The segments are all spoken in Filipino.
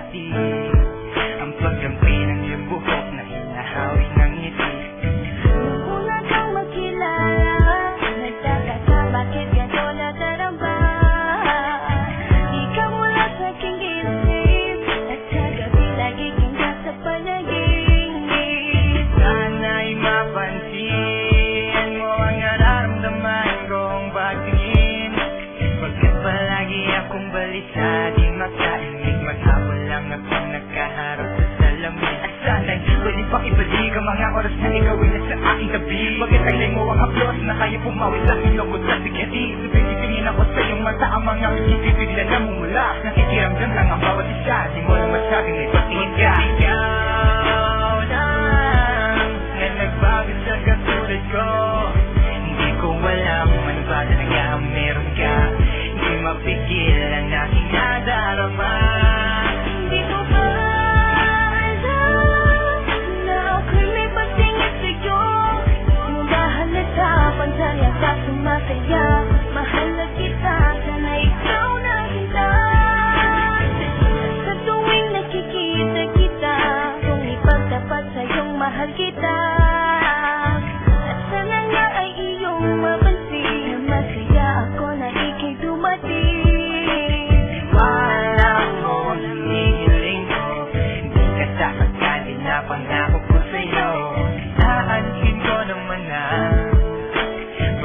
kapatid. Ang pagkampi ng iyong buhok na hinahawi ng ngiti. Una kang makilala, nagtataka bakit gato nadarama. Ikaw mula sa aking isip, at sa gabi lagi kang nasa panaginip. Sana'y mapansin mo ang nararamdaman kong pagtingin. Pagkat palagi akong balisa, di makainig, maghapon lang akong nakaharap sa salamin. At sana'y pwede pang ibalik ang mga oras na ikaw ay nasa aking tabi. Pagkataglay mo ang haplos na kaya pumawi sa hilokot sa sigati. Tingin ako sa iyong mata, ang mga isip bigla namumula. Nakikiramdam lang ang bawat isa, di mo lang masabing may patingin ka. Ikaw lang na nagbago sa katulad ko. Hindi ko alam ano ba talaga ang meron ka. Hindi mapigil ang aking nadarama. Hindi ko ba alam na ako'y may patingin sa'yo? Mo ba halata, pantaya ka sumasaya? Mahal na kita, sana ikaw na kita. Sa tuwing nakikita kita, kung ipagtapat sa'yong mahal kita. At sana nga ay iyong mapansin na masaya ako na ika'y dumating. Walang mo ang hinihiling ko. Hindi ka sasakali na pangako ko sa'yo. Aanhin ko naman na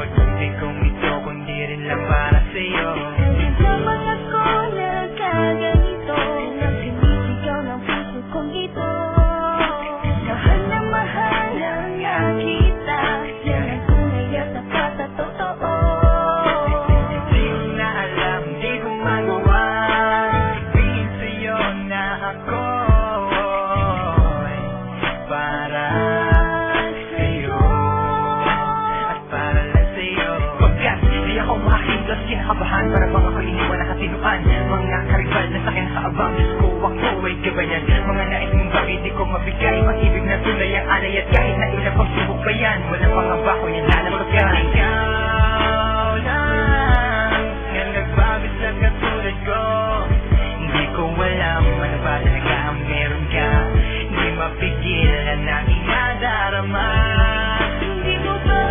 pag-ibig kong ito, kundi rin lang para sa'yo. Hindi naman ako nagkaganito, nang sinisigaw ng puso kong ito. Mahal na nga kita, yan ang tunay at tapat at totoo. Di ko na alam, di ko magawa. Sabihin sa'yo na ako'y para sa'yo at para lang sa'yo. Pagkat di ako makakilos, kinakabahan para bang ako iniwan na katinuan. Mga karibal na sakin sa abang, Diyos ko ako ay gabayan. Mga nais mong bakit di ko mabigay, pag-ibig na tunay ang alay. At kahit na ilang pagsubok pa yan, walang pangamba ko yan lalapagyan. Ikaw lang na nagbago sa katulad ko. Hindi ko alam ano ba talaga ang meron ka. Hindi mapigil ang aking nadarama. Hindi mo ba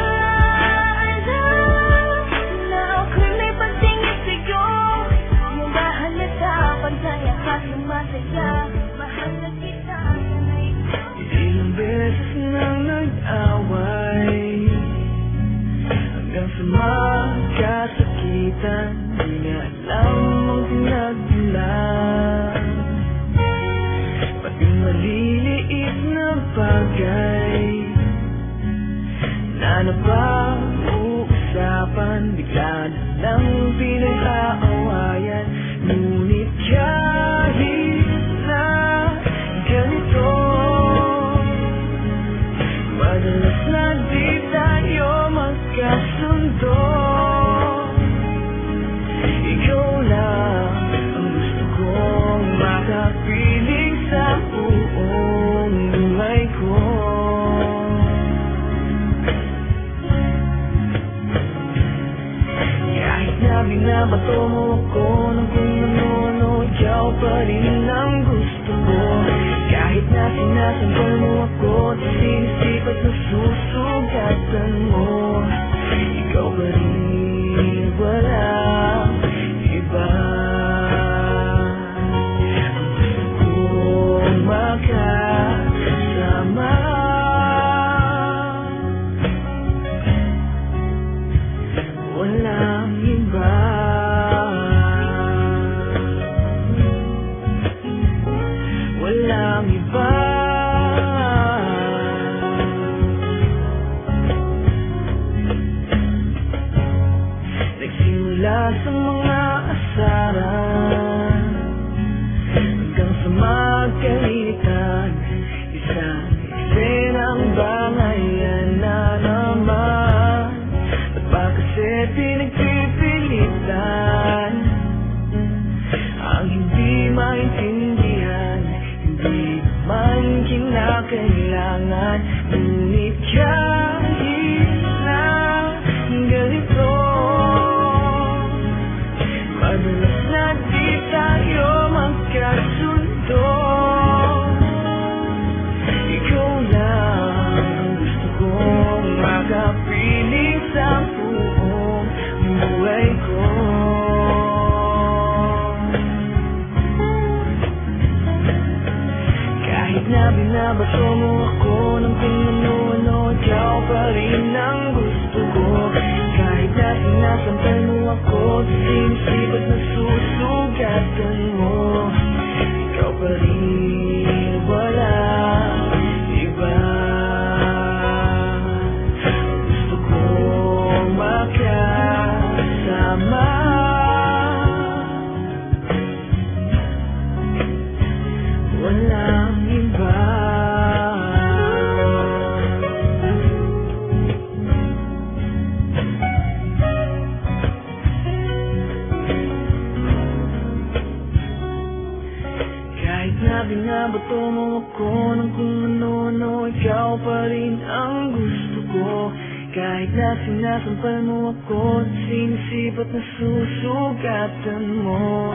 alam na ako'y may patingin sa'yo? Mo ba halata, pantaya ka sumasaya? Mahal na kita, sana ikaw. Ilang beses nang nag-away hanggang sa magkasakitan. Di nga alam ang pinagmulan. Pati maliliit na bagay na napag-uusapan, bigla na lang pinag-aawayan. Ngunit kahit na ganito, madalas na di tayo magkasundo. Ikaw lang ang gusto kong makapiling sa buong buhay ko. Kahit na binabato mo ako ng kung ano-ano, ikaw pa rin ang gusto ko. Kahit na sinasanggol mo ako, sinisip at nasusugatan mo, ikaw pa rin, walang iba. Ang gusto kong makasama, walang iba. Walang iba. Nagsimula sa mga asaran hanggang sa magkalitan, isang eksenang bangayan na naman. Ba't ba kasi pinagpipilitan ang hindi maintindihan? Hindi man kinakailangan, ngunit kahit na ganito, madalas na di tayo magkasundo. binabato mo ako ng kung ano-ano, ikaw pa rin ang gusto ko. Kahit na sinasampal mo ako, sinisipot na susugatan mo, ikaw pa rin, wala iba. Gusto ko makasama, walang iba. Kahit na binabato mo ako ng kung ano-ano, ikaw pa rin ang gusto ko. Kahit na sinasampal mo ako, sinisipot na susugatan mo,